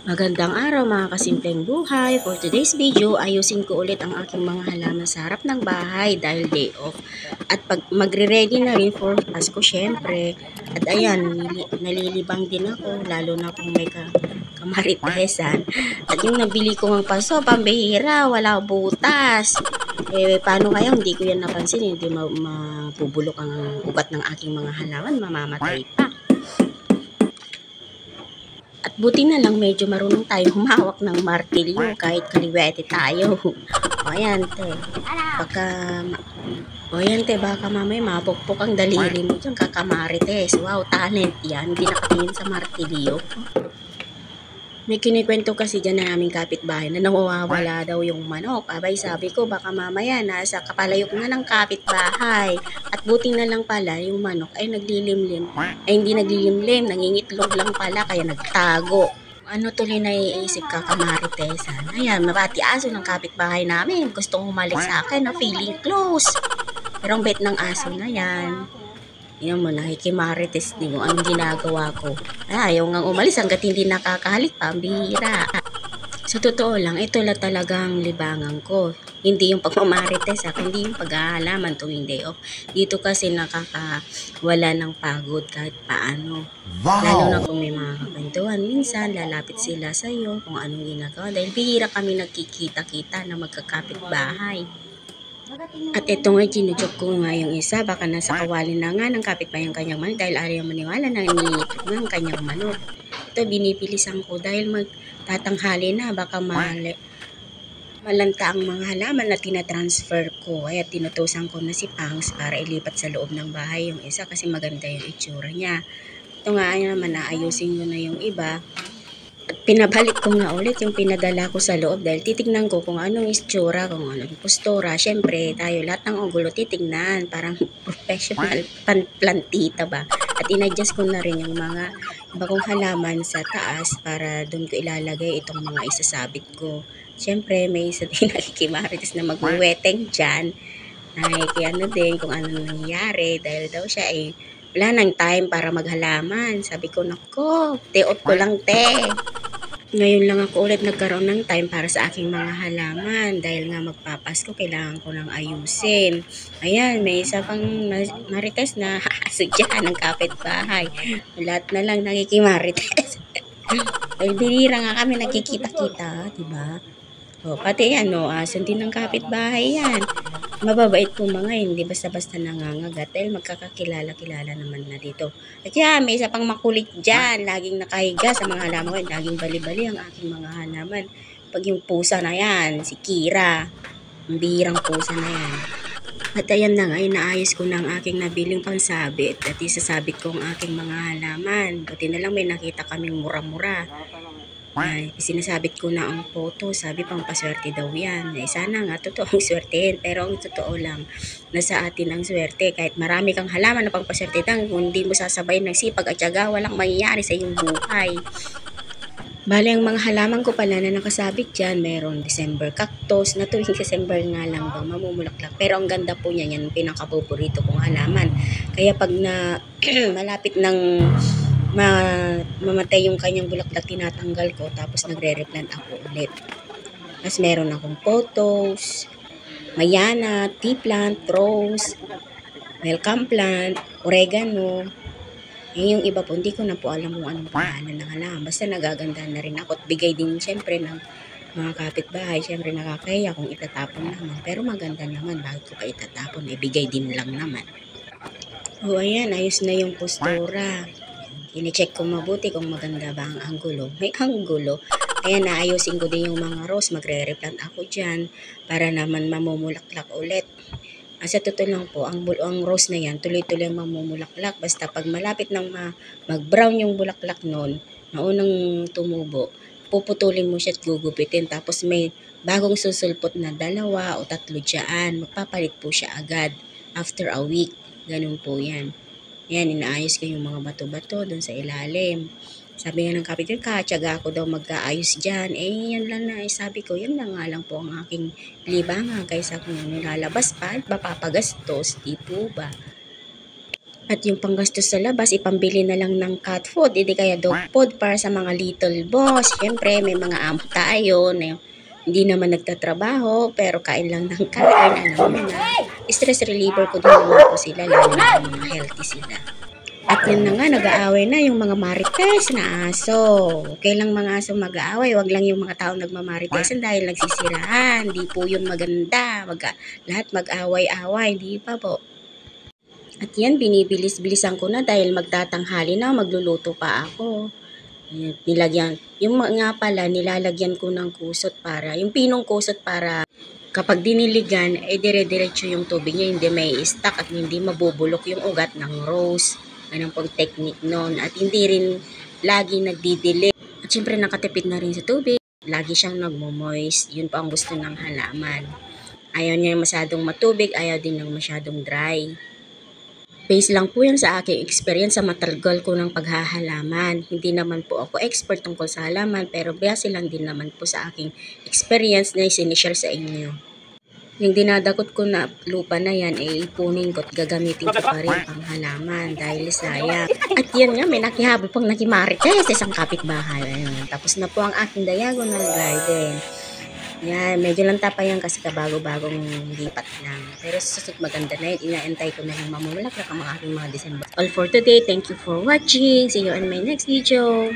Magandang araw mga kasimpleng buhay. For today's video, ayusin ko ulit ang aking mga halaman sa harap ng bahay dahil day off. At pag magre-ready na rin for Pasko syempre. At ayan, nalilibang din ako lalo na kung may kamaritesan. At yung nabili ko ng paso, pambihira, wala butas. Paano kaya hindi ko yan napansin, hindi mabubulok ang ugat ng aking mga halaman, mamamatay pa. At buti na lang medyo marunong tayo humawak ng martilyo kahit kaliwete tayo. O ayan te, baka mamaya mapukpok ang daliri mo dyan, kakamarites. Wow, talent yan, hindi nakatingin sa martilyo. May kinikwento kasi dyan na aming kapitbahay na nawawala daw yung manok. Abay sabi ko baka mamaya nasa kapalayok na ng kapitbahay. At buti na lang pala yung manok ay naglilimlim. Ay hindi naglilimlim, nangingitlog lang pala kaya nagtago. Ano tuloy na iisip ka kamaritesan? Ayan, mabati aso ng kapitbahay namin. Gustong humalik sa akin na feeling close. Pero ang bait ng aso na yan. Yan mo, nakikimarites din kung anong ginagawa ko. Ayaw nga umalis hanggat hindi nakakahalik pa, ang bihira. Sa totoo lang, ito lang talagang libangan ko. Hindi yung pagmamarites, kundi yung paghahalaman tuwing day off. Dito kasi nakakawala ng pagod kahit paano. Wow. Lalo na kung may mga kakwentuhan. Minsan, lalapit sila sa iyo kung anong ginagawa. Dahil bihira kami nagkikita-kita na magkakapit bahay. At ito nga, ginujoke ko nga yung isa, baka nasa kawalin na nga ng kapitbahay ang kanyang manok dahil ayaw maniwala na iniitok nga ang kanyang manok. Ito, binipilisan ko dahil magtatanghali na, baka malanta ang mga halaman na tinatransfer ko. Kaya tinutusan ko na si Pangs para ilipat sa loob ng bahay yung isa kasi maganda yung itsura niya. Ito nga naman, naayusin ko na yung iba. At pinabalik ko nga ulit yung pinadala ko sa loob dahil titignan ko kung anong itsura, kung anong postura. Siyempre, tayo lahat ng ugulo titignan. Parang professional plantita ba? At inadjust ko na rin yung mga iba kong halaman sa taas para doon ko ilalagay itong mga isasabit ko. Siyempre, may isa din nakikimarites na magweweteng dyan. Ay, kaya ano din kung anong nangyayari dahil daw siya ay wala nang time para maghalaman. Sabi ko, nako, teot ko lang te. Ngayon lang ako ulit nagkaroon ng time para sa aking mga halaman. Dahil nga magpapasko, kailangan ko nang ayusin. Ayan, may isa pang marites na aso dyan ng kapitbahay. Lahat na lang nakikimarites. Dahil binira nga kami nagkikita-kita, diba? O, pati yan, no, aso din ng kapitbahay yan. Mababait po mga hindi basta-basta nangangagat dahil magkakakilala-kilala naman na dito. At yan, may isa pang makulit dyan. Laging nakahiga sa mga halaman ko. Laging bali-bali ang aking mga halaman. Pag yung pusa na yan, si Kira. Ang bihirang pusa na yan. At ayan na nga, inaayos ko na ang aking nabiling pangsabit. At isasabit ko ang aking mga halaman. Buti na lang may nakita kaming mura-mura. Ay, sinasabit ko na ang photo, sabi pang paswerte daw yan. Sana nga, totoong swertein. Pero ang totoo lang, nasa atin ang swerte. Kahit marami kang halaman na pang paswerte lang, kung hindi mo sasabayin ng sipag at tiyaga, walang mangyayari sa iyong buhay. Bale, ang mga halaman ko pala na nakasabit dyan, meron December cactus, na tuwing December nga lang daw, mamumulaklak. Pero ang ganda po niya, yan pinakapaborito kong halaman. Kaya pag malapit ng mamatay yung kanyang bulaklak, tinatanggal ko tapos nagre-replant ako ulit. Tapos meron akong photos, mayana, tea plant, rose, welcome plant, oregano. Yung iba po, hindi ko na po alam kung anong pangalan ng halaman. Basta nagaganda na rin ako at bigay din syempre ng mga kapitbahay. Syempre nakakaya kung itatapon naman. Pero maganda naman, bakit ko pa itatapon? Ibigay din lang naman. O ayan, ayos na yung postura. Ini-check ko mabuti kung maganda ba ang anggulo. May anggulo. Kaya naayusin ko din yung mga rose. Magre-replant ako dyan para naman mamumulaklak ulit. Sa totoo lang po, ang rose na yan, tuloy-tuloy ang mamumulaklak. Basta pag malapit ng mag-brown yung bulaklak nun, na unang tumubo, puputulin mo siya at gugupitin. Tapos may bagong susulpot na 2 o 3 dyan. Magpapalit po siya agad after a week. Ganun po yan. Yan, inaayos ko yung mga bato-bato doon sa ilalim. Sabi nga ng kapitbahay, katyaga ako daw magkaayos dyan. Yan lang na, sabi ko, yan lang nga lang po ang aking libangan kaysa kung nilalabas pa, mapapagastos, di po ba? At yung panggastos sa labas, ipambili na lang ng cat food, hindi kaya dog food para sa mga little boss. Siyempre, may mga amo tayo na hindi naman nagtatrabaho, pero kain lang ng kain, alam mo na. Stress reliever ko din naman po sila, lalo na yung mga healthy sila. At yun na nga, nag-aaway na yung mga marites na aso. Okay lang mga aso mag-aaway, wag lang yung mga taong nagmamarites dahil nagsisiraan. Di po yun maganda. Lahat mag-away-away, di pa po. At yan, binibilis-bilisan ko na dahil magtatanghali na, magluluto pa ako. Ayan, yung nga pala, nilalagyan ko ng kusot para, yung pinong kusot para kapag diniligan, dire-diretso yung tubig niya, hindi may stuck at hindi mabubulok yung ugat ng rose. Ganun pong technique nun. At hindi rin lagi nagdidili. At syempre nakatipid na rin sa tubig. Lagi siyang nagmo-moist. Yun pa ang gusto ng halaman. Ayaw niya masyadong matubig, ayaw din ng masyadong dry. Base lang po yan sa aking experience sa matagal ko ng paghahalaman. Hindi naman po ako expert tungkol sa halaman, pero base lang din naman po sa aking experience na sinishare sa inyo. Yung dinadakot ko na lupa na yan, ipunin ko at gagamitin ko pa rin pang halaman dahil sayang. At yan nga, may nakihabol pang nakimarites sa isang kapitbahay. Ayun. Tapos na po ang aking diagonal garden. Yan, medyo lang tapayan kasi kabago-bagong lipat lang. Pero susunod maganda na yun. Inaantay ko na lang mamulaklak ang mga aking mga December. All for today. Thank you for watching. See you on my next video.